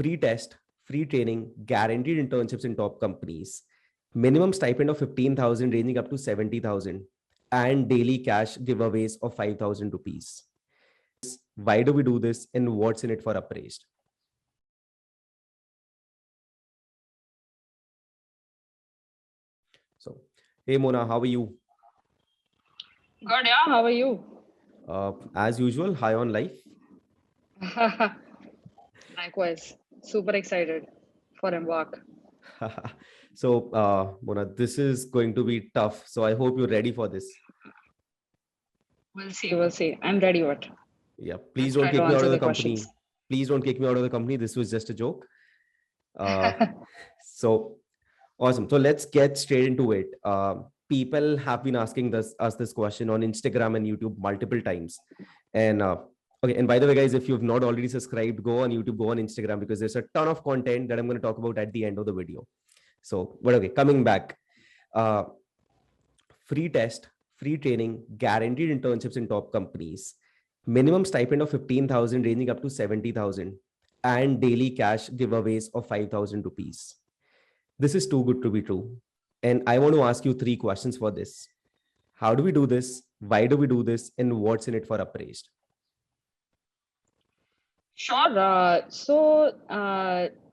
free test, free training, guaranteed internships in top companies, minimum stipend of 15,000 ranging up to 70,000, and daily cash giveaways of 5,000 rupees. Why do we do this and what's in it for Appraised? So, hey Mona, how are you? Good, yeah. How are you? As usual, high on life. Likewise. Super excited for Embark. So, Mona, this is going to be tough. So, I hope you're ready for this. We'll see. We'll see. I'm ready. What? Yeah, please Let's don't try to kick me out answer of the the company. questions. Please don't kick me out of the company. This was just a joke. Uh, so, awesome. So, let's get straight into it. People have been asking us this question on Instagram and YouTube multiple times. And okay, and by the way, guys, if you've not already subscribed, go on YouTube, go on Instagram, because there's a ton of content that I'm going to talk about at the end of the video. So, but okay, coming back. Uh, Free test, free training, guaranteed internships in top companies, minimum stipend of 15,000 ranging up to 70,000, and daily cash giveaways of 5,000 rupees. This is too good to be true. And I want to ask you three questions for this. How do we do this? Why do we do this? And what's in it for Appraised? Sure.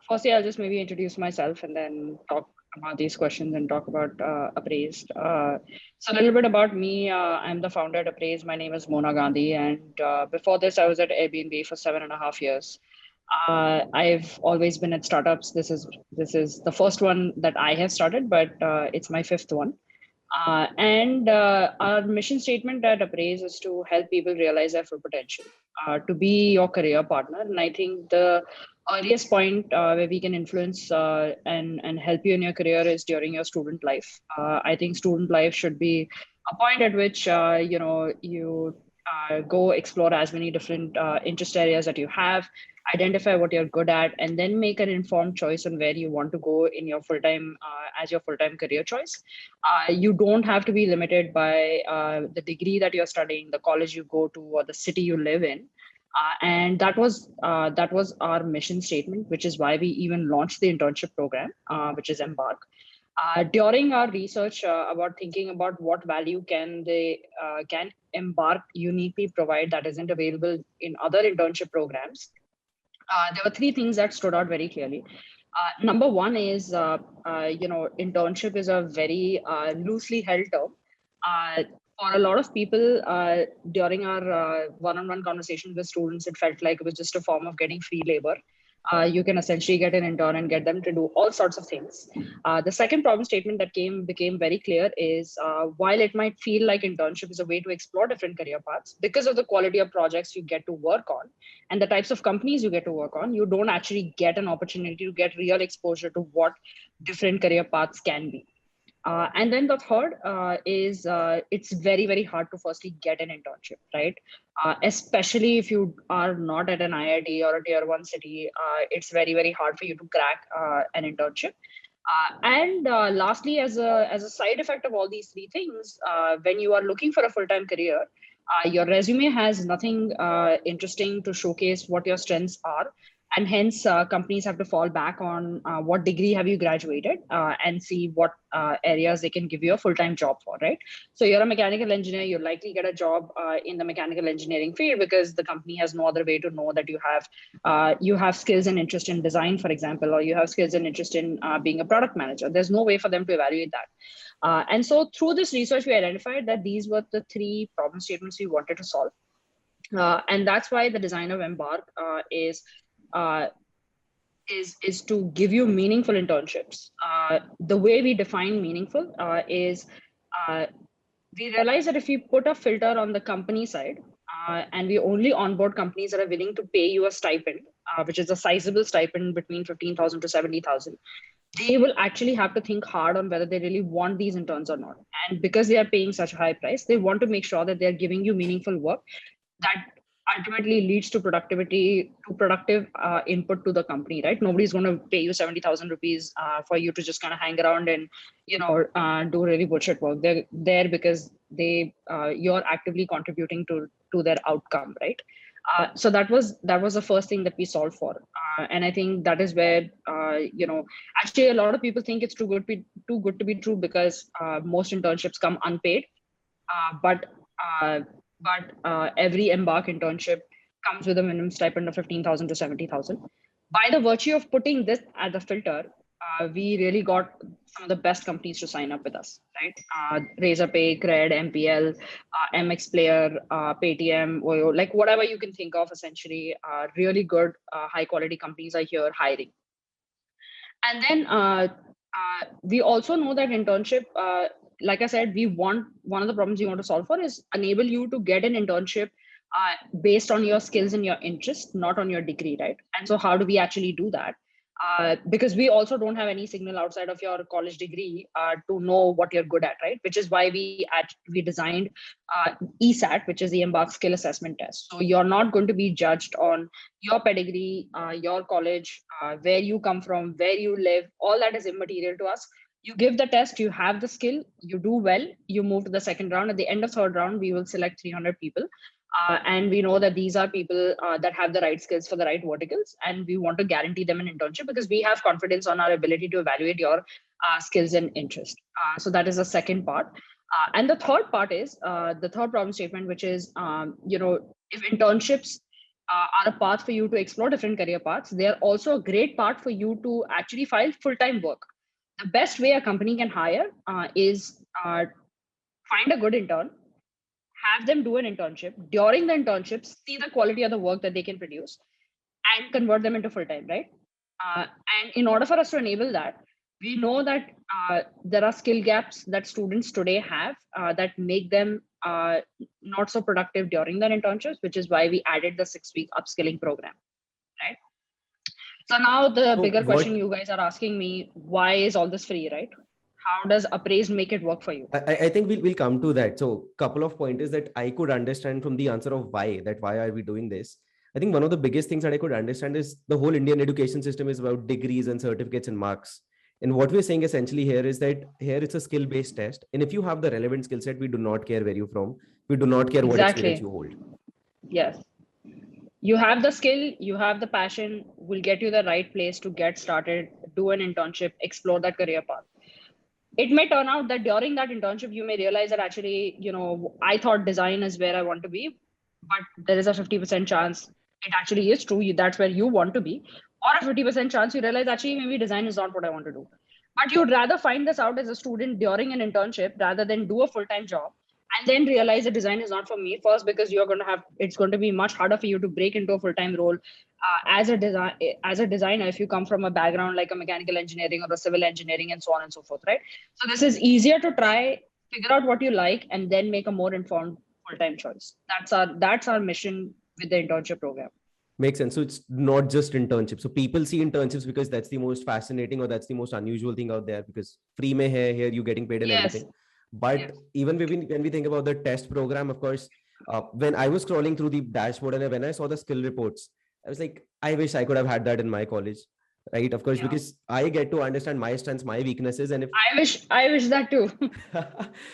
Firstly, I'll just maybe introduce myself and then talk about these questions and talk about Appraised. So, a little bit about me. I'm the founder at Appraised. My name is Mona Gandhi. And before this, I was at Airbnb for 7.5 years. I've always been at startups. This is the first one that I have started, but it's my fifth one. And our mission statement at Appraise is to help people realize their full potential, to be your career partner. And I think the earliest point where we can influence and help you in your career is during your student life. I think student life should be a point at which you go explore as many different interest areas that you have, identify what you're good at, and then make an informed choice on where you want to go in your full time as your full time career choice. You don't have to be limited by the degree that you're studying, the college you go to, or the city you live in. And that was our mission statement, which is why we even launched the internship program, which is Embark. During our research about thinking about what value can Embark uniquely provide that isn't available in other internship programs, there were three things that stood out very clearly. Number one is, internship is a very loosely held term. For a lot of people, during our one-on-one conversations with students, it felt like it was just a form of getting free labor. You can essentially get an intern and get them to do all sorts of things. The second problem statement that became very clear is, while it might feel like internship is a way to explore different career paths, because of the quality of projects you get to work on and the types of companies you get to work on, you don't actually get an opportunity to get real exposure to what different career paths can be. And then the third is, it's very, very hard to firstly get an internship, right? Especially if you are not at an IIT or a tier one city, it's very, very hard for you to crack an internship. And lastly, as a side effect of all these three things, when you are looking for a full time career, your resume has nothing interesting to showcase what your strengths are, and hence companies have to fall back on what degree have you graduated, and see what areas they can give you a full-time job for, right? So you're a mechanical engineer, you'll likely get a job in the mechanical engineering field because the company has no other way to know that you have skills and interest in design, for example, or you have skills and interest in being a product manager. There's no way for them to evaluate that. And so through this research, we identified that these were the three problem statements we wanted to solve. And that's why the design of Embark uh, is to give you meaningful internships. The way we define meaningful is, uh, we realize that if we put a filter on the company side, and we only onboard companies that are willing to pay you a stipend, which is a sizable stipend between 15,000 to 70,000, they will actually have to think hard on whether they really want these interns or not. And because they are paying such a high price, they want to make sure that they're giving you meaningful work that ultimately leads to productive input to the company, right? Nobody's going to pay you 70,000 rupees for you to just kind of hang around and do really bullshit work. They're there because you're actively contributing to their outcome, right? So that was the first thing that we solved for, and I think that is where actually a lot of people think it's too good to be true, because most internships come unpaid, but uh, every Embark internship comes with a minimum stipend of 15,000 to 70,000. By the virtue of putting this as a filter, we really got some of the best companies to sign up with us, right? Razorpay, Cred, MPL, MX Player, Paytm, Oyo, like whatever you can think of, essentially, really good, high quality companies are here hiring. And then we also know that internship, like I said, one of the problems we want to solve for is enable you to get an internship based on your skills and your interest, not on your degree, right? And so how do we actually do that? Because we also don't have any signal outside of your college degree to know what you're good at, right? Which is why we designed ESAT, which is the Embark Skill Assessment Test. So you're not going to be judged on your pedigree, your college, where you come from, where you live. All that is immaterial to us. You give the test, you have the skill, you do well, you move to the second round. At the end of third round, we will select 300 people. And we know that these are people that have the right skills for the right verticals, and we want to guarantee them an internship because we have confidence on our ability to evaluate your skills and interest. So that is the second part. And the third part is the third problem statement, which is, if internships are a path for you to explore different career paths, they are also a great part for you to actually file full-time work. The best way a company can hire is find a good intern, have them do an internship. During the internship, see the quality of the work that they can produce, and convert them into full-time, right? And in order for us to enable that, we know that there are skill gaps that students today have that make them not so productive during their internships, which is why we added the 6-week upskilling program, right? So now the bigger question you guys are asking me, why is all this free, right? How does Appraised make it work for you? I think we'll come to that. So couple of pointers that I could understand from the answer of why are we doing this. I think one of the biggest things that I could understand is the whole Indian education system is about degrees and certificates and marks. And what we're saying essentially here is that here it's a skill-based test. And if you have the relevant skill set, we do not care where you're from. We do not care what experience you hold. Yes. You have the skill, you have the passion, will get you the right place to get started, do an internship, explore that career path. It may turn out that during that internship, you may realize that actually, I thought design is where I want to be, but there is a 50% chance it actually is true. That's where you want to be, or a 50% chance you realize actually maybe design is not what I want to do. But you'd rather find this out as a student during an internship rather than do a full-time job and then realize that design is not for me first, because it's going to be much harder for you to break into a full-time role as a designer if you come from a background like a mechanical engineering or a civil engineering and so on and so forth, right? So this is easier to try, figure out what you like, and then make a more informed full-time choice. That's our mission with the internship program. Makes sense. So it's not just internships. So people see internships because that's the most fascinating or that's the most unusual thing out there, because free mein hai, here you getting paid and everything. But even when we think about the test program, of course, when I was scrolling through the dashboard and when I saw the skill reports, I was like, I wish I could have had that in my college. Right, of course, because I get to understand my strengths, my weaknesses, and if I wish that too.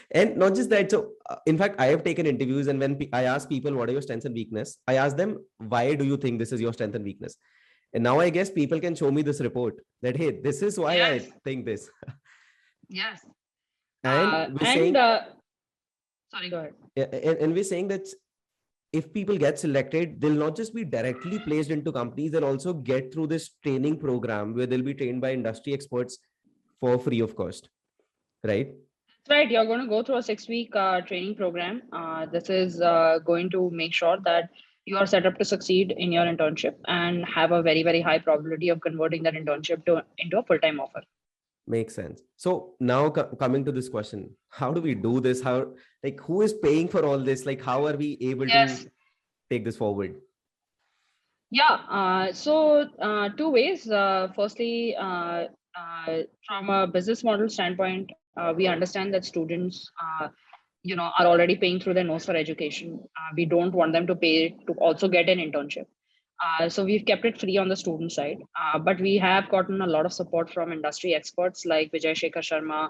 And not just that. So, in fact, I have taken interviews, and when I ask people what are your strengths and weakness, I ask them, why do you think this is your strength and weakness? And now I guess people can show me this report that, hey, this is why I think this. Yes. And we're saying, sorry, go ahead. And we're saying that if people get selected, they'll not just be directly placed into companies, they'll also get through this training program where they'll be trained by industry experts for free of cost, right? That's right. You're going to go through a 6-week training program. This is going to make sure that you are set up to succeed in your internship and have a very, very high probability of converting that internship into a full-time offer. Makes sense. So now coming to this question, how do we do this? Who is paying for all this? Like, how are we able to take this forward? Yeah. So 2 ways. Firstly, from a business model standpoint, we understand that students, are already paying through their nose for education. We don't want them to pay to also get an internship. So we've kept it free on the student side, but we have gotten a lot of support from industry experts like Vijay Shekhar Sharma,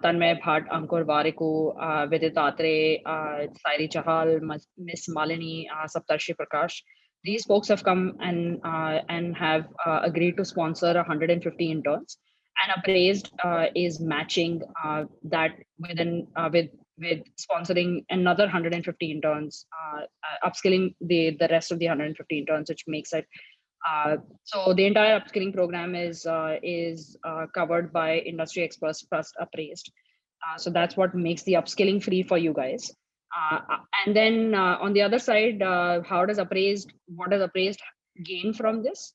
Tanmay Bhatt, Ankur Variku, Vidit Atre, Sairi Chahal, Miss Malini, Saptarshi Prakash. These folks have come and have agreed to sponsor 150 interns, and Appraised is matching that with sponsoring another 150 interns, upskilling the rest of the 150 interns, which makes it so the entire upskilling program is covered by industry experts plus Appraised. So that's what makes the upskilling free for you guys. And then on the other side, what does Appraised gain from this?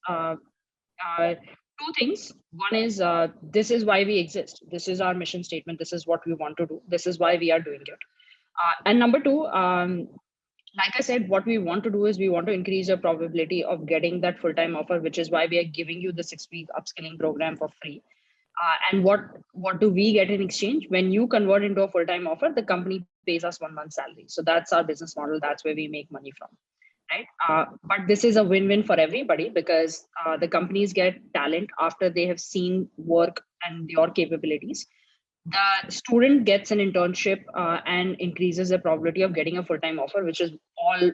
Two things. One is this is why we exist. This is our mission statement. This is what we want to do. This is why we are doing it. And number two, like I said, what we want to do is we want to increase your probability of getting that full-time offer, which is why we are giving you the 6-week upskilling program for free. And what do we get in exchange? When you convert into a full-time offer, the company pays us 1 month's salary. So that's our business model. That's where we make money from, right? But this is a win-win for everybody because the companies get talent after they have seen work and your capabilities. The student gets an internship and increases the probability of getting a full-time offer, which is all,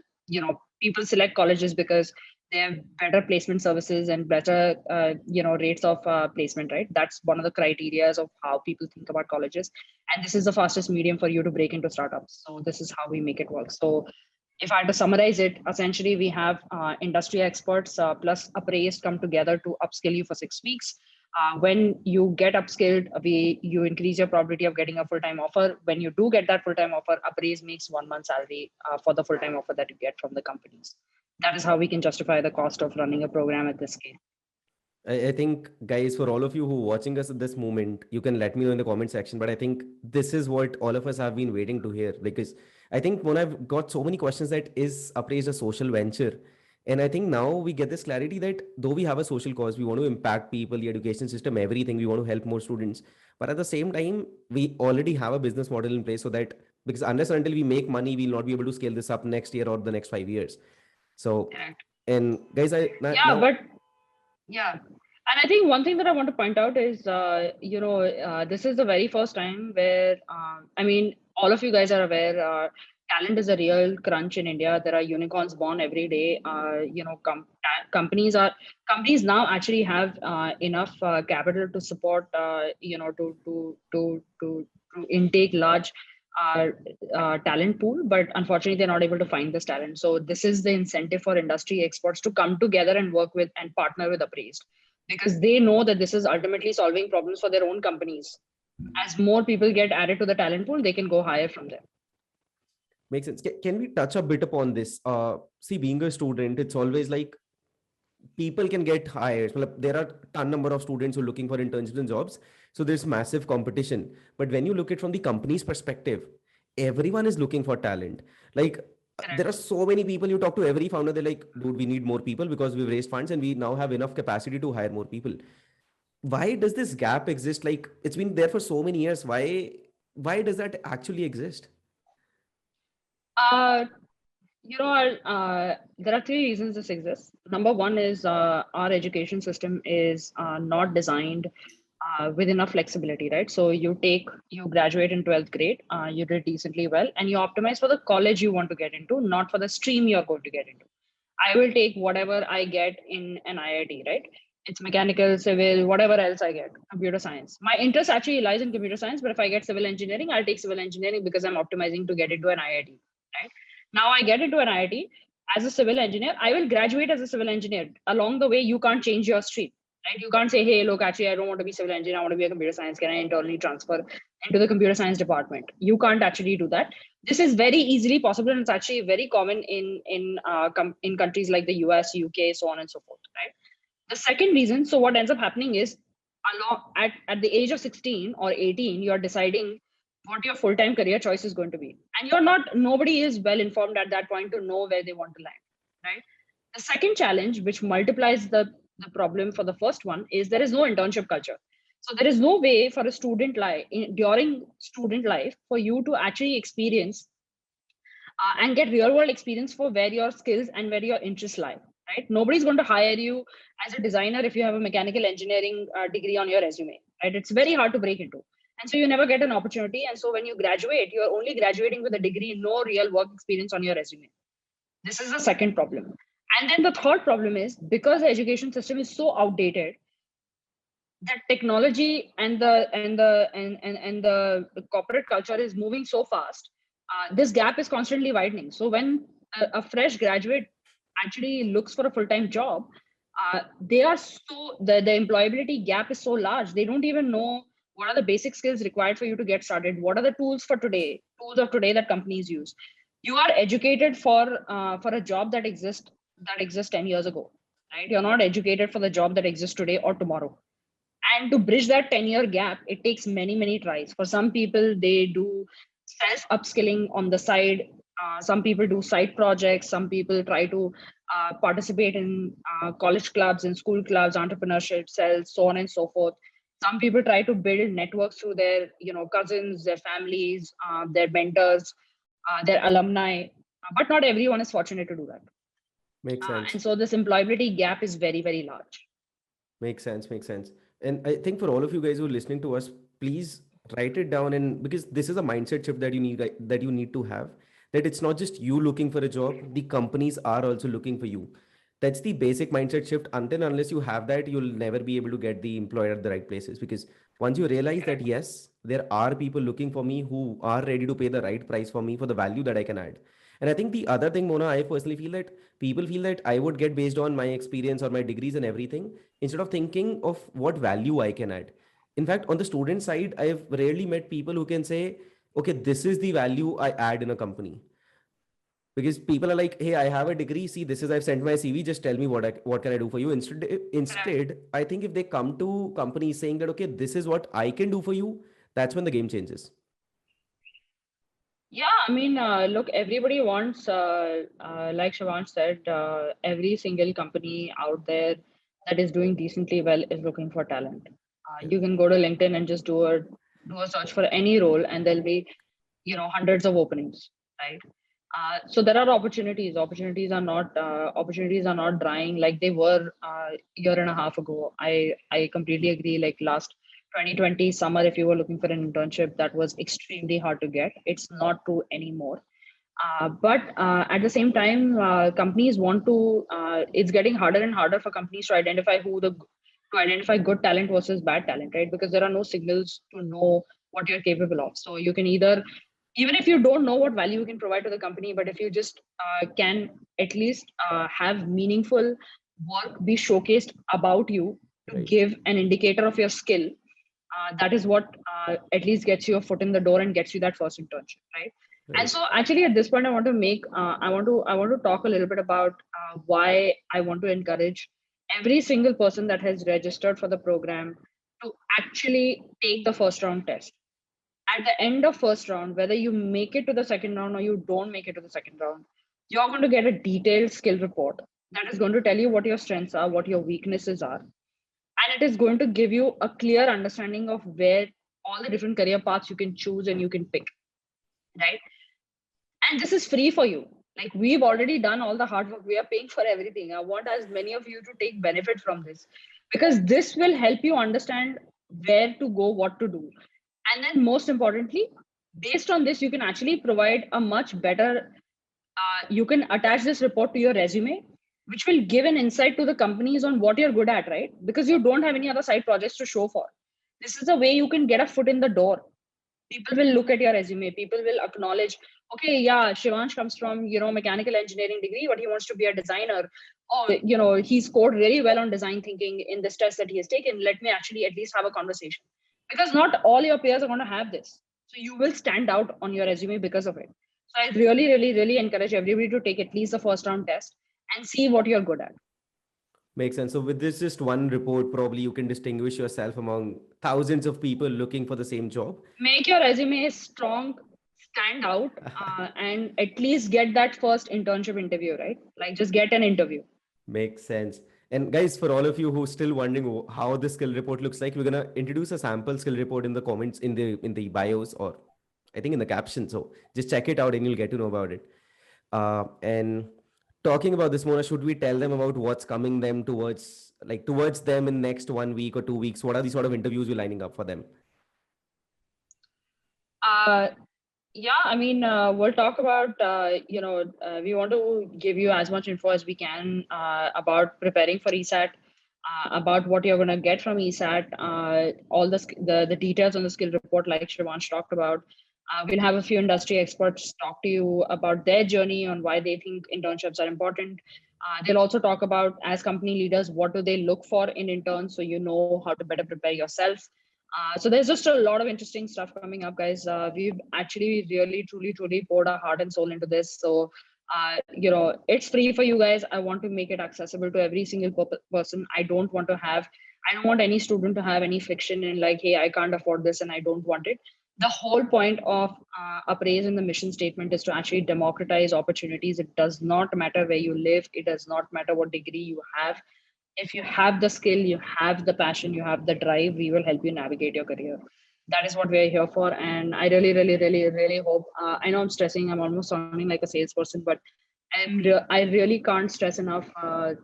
people select colleges because they have better placement services and better, rates of placement, right? That's one of the criteria of how people think about colleges. And this is the fastest medium for you to break into startups. So this is how we make it work. So if I had to summarize it, essentially we have industry experts plus Appraised come together to upskill you for 6 weeks. When you get upskilled, you increase your probability of getting a full-time offer. When you do get that full-time offer, Appraised makes 1 month salary for the full-time offer that you get from the companies. That is how we can justify the cost of running a program at this scale. I think, guys, for all of you who are watching us at this moment, you can let me know in the comment section. But I think this is what all of us have been waiting to hear, because I think when I've got so many questions that is Appraised a social venture? And I think now we get this clarity that though we have a social cause, we want to impact people, the education system, everything, we want to help more students. But at the same time, we already have a business model in place so that, because unless and until we make money, we'll not be able to scale this up next year or the next 5 years. So, and guys, Yeah. And I think one thing that I want to point out is, this is the very first time where, all of you guys are aware, talent is a real crunch in India. There are unicorns born every day. Companies now actually have enough capital to support, to intake large talent pool, but unfortunately they're not able to find this talent. So this is the incentive for industry experts to come together and work with and partner with Appraised, because they know that this is ultimately solving problems for their own companies. As more people get added to the talent pool, they can go higher from there. Makes sense. Can we touch a bit upon this? See, being a student, it's always like people can get hired. There are a ton number of students who are looking for internships and jobs. So there's massive competition. But when you look at from the company's perspective, everyone is looking for talent. Like there are so many people, you talk to every founder, they're like, dude, we need more people because we've raised funds and we now have enough capacity to hire more people. Why does this gap exist? Like it's been there for so many years. Why does that actually exist? There are 3 reasons this exists. Number one is our education system is not designed with enough flexibility, right? So you graduate in 12th grade, you did decently well, and you optimize for the college you want to get into, not for the stream you're going to get into. I will take whatever I get in an IIT, right? It's mechanical, civil, whatever else I get, computer science. My interest actually lies in computer science, but if I get civil engineering, I'll take civil engineering because I'm optimizing to get into an IIT, right? Now I get into an IIT as a civil engineer. I will graduate as a civil engineer. Along the way, you can't change your stream, right? You can't say, hey, look, actually, I don't want to be civil engineer. I want to be a computer science. Can I internally transfer into the computer science department? You can't actually do that. This is very easily possible, and it's actually very common in countries like the US, UK, so on and so forth, right? The second reason, so what ends up happening is at the age of 16 or 18, you're deciding what your full-time career choice is going to be. And nobody is well informed at that point to know where they want to land, right? The second challenge, which multiplies the problem for the first one, is there is no internship culture. So there is no way for a student during student life for you to actually experience and get real world experience for where your skills and where your interests lie, right? Nobody's going to hire you as a designer if you have a mechanical engineering degree on your resume, right? It's very hard to break into. And so you never get an opportunity. And so when you graduate, you're only graduating with a degree, no real work experience on your resume. This is the second problem. And then the third problem is, because the education system is so outdated, that technology and the corporate culture is moving so fast, this gap is constantly widening. So when a fresh graduate actually looks for a full-time job, they are so the employability gap is so large, they don't even know what are the basic skills required for you to get started, what are the tools of today that companies use. You are educated for a job that exists 10 years ago, right? You're not educated for the job that exists today or tomorrow. And to bridge that 10-year gap, it takes many tries. For some people, they do self upskilling on the side. Some people do side projects. Some people try to participate in college clubs and school clubs, entrepreneurship cells, so on and so forth. Some people try to build networks through their cousins, their families, their mentors, their alumni. But not everyone is fortunate to do that. Makes sense. And so this employability gap is very large. Makes sense. Makes sense. And I think for all of you guys who are listening to us, please write it down, and because this is a mindset shift that you need to have, that it's not just you looking for a job, the companies are also looking for you. That's the basic mindset shift. Until and unless you have that, you'll never be able to get the employer at the right places. Because once you realize that yes, there are people looking for me who are ready to pay the right price for me for the value that I can add. And I think the other thing, Mona, I personally feel that people feel that I would get based on my experience or my degrees and everything, instead of thinking of what value I can add. In fact, on the student side, I've rarely met people who can say, okay, this is the value I add in a company. Because people are like, hey, I have a degree. See, this is, I've sent my CV. Just tell me what can I do for you. Instead, I think if they come to companies saying that, okay, this is what I can do for you, that's when the game changes. Yeah, I mean, look, everybody wants, like Shivansh said, every single company out there that is doing decently well is looking for talent. You can go to LinkedIn and just do a search for any role, and there'll be, hundreds of openings, right? So there are opportunities. Opportunities are not drying like they were year and a half ago. I completely agree. Like last 2020 summer, if you were looking for an internship, that was extremely hard to get. It's not true anymore. But at the same time, companies want to. It's getting harder and harder for companies to identify good talent versus bad talent, right? Because there are no signals to know what you're capable of. So you can either, even if you don't know what value you can provide to the company, but if you just can at least have meaningful work be showcased about you to Right. give an indicator of your skill, that is what at least gets you a foot in the door and gets you that first internship, right? Right. And so actually at this point I want to make I want to talk a little bit about why I want to encourage every single person that has registered for the program to actually take the first round test. At the end of first round, whether you make it to the second round or you don't make it to the second round, you're going to get a detailed skill report that is going to tell you what your strengths are, what your weaknesses are, and it is going to give you a clear understanding of where all the different career paths you can choose and you can pick, right? And this is free for you. Like, we've already done all the hard work, we are paying for everything. I want as many of you to take benefit from this, because this will help you understand where to go, what to do. And then most importantly, based on this, you can actually provide a much better you can attach this report to your resume, which will give an insight to the companies on what you're good at, right? Because you don't have any other side projects to show for. This is a way you can get a foot in the door. People will look at your resume. People will acknowledge, okay, yeah, Shivansh comes from, mechanical engineering degree, but he wants to be a designer. Oh, he scored really well on design thinking in this test that he has taken. Let me actually at least have a conversation. Because not all your peers are going to have this. So you will stand out on your resume because of it. So I really encourage everybody to take at least the first round test and see what you're good at. Makes sense. So with this just one report, probably you can distinguish yourself among thousands of people looking for the same job. Make your resume strong, stand out, and at least get that first internship interview, right? Like, just get an interview. Makes sense. And guys, for all of you who are still wondering how the skill report looks like, we're gonna introduce a sample skill report in the comments, in the bios, or I think in the caption. So just check it out and you'll get to know about it. And talking about this, Mona, should we tell them about what's coming them towards them in next 1 week or 2 weeks? What are the sort of interviews we're lining up for them? Yeah, I mean, we'll talk about, we want to give you as much info as we can about preparing for ESAT, about what you're going to get from ESAT, all the details on the skill report, like Shrivansh talked about. We'll have a few industry experts talk to you about their journey on why they think internships are important. They'll also talk about, as company leaders, what do they look for in interns, so you know how to better prepare yourself. So there's just a lot of interesting stuff coming up, guys. We've actually really, truly, truly poured our heart and soul into this. So, it's free for you guys. I want to make it accessible to every single person. I don't want any student to have any friction in like, hey, I can't afford this and I don't want it. The whole point of Appraise in the mission statement is to actually democratize opportunities. It does not matter where you live. It does not matter what degree you have. If you have the skill, you have the passion, you have the drive, we will help you navigate your career. That is what we're here for. And I really, really, really, really hope, I know I'm stressing, I'm almost sounding like a salesperson, but I really can't stress enough for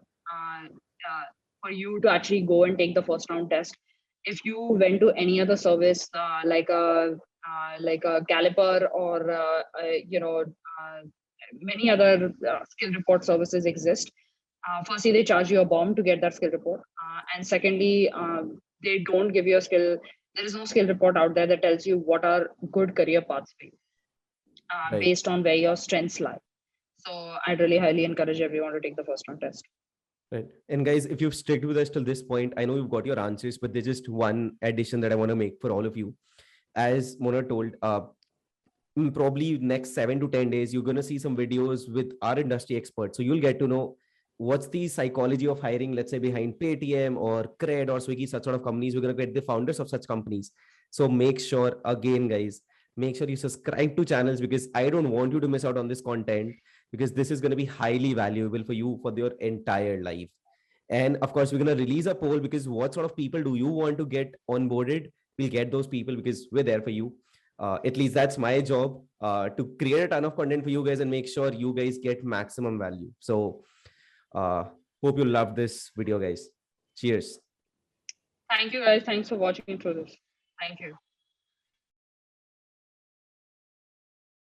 you to actually go and take the first round test. If you went to any other service, like a Caliper or many other skill report services exist. Firstly, they charge you a bomb to get that skill report. And secondly, they don't give you a skill. There is no skill report out there that tells you what are good career paths for you Right. based on where your strengths lie. So I'd really highly encourage everyone to take the first round test. Right. And guys, if you've stuck with us till this point, I know you've got your answers, but there's just one addition that I want to make for all of you. As Mona told, probably next 7 to 10 days, you're going to see some videos with our industry experts. So you'll get to know what's the psychology of hiring, let's say behind Paytm or Cred or Swiggy, such sort of companies. We're going to get the founders of such companies. So make sure, again, guys, make sure you subscribe to channels, because I don't want you to miss out on this content, because this is going to be highly valuable for you for your entire life. And of course, we're going to release a poll, because what sort of people do you want to get onboarded? We'll get those people, because we're there for you. At least that's my job, to create a ton of content for you guys and make sure you guys get maximum value. So hope you love this video, guys. Cheers. Thank you, guys. Thanks for watching through this. Thank you.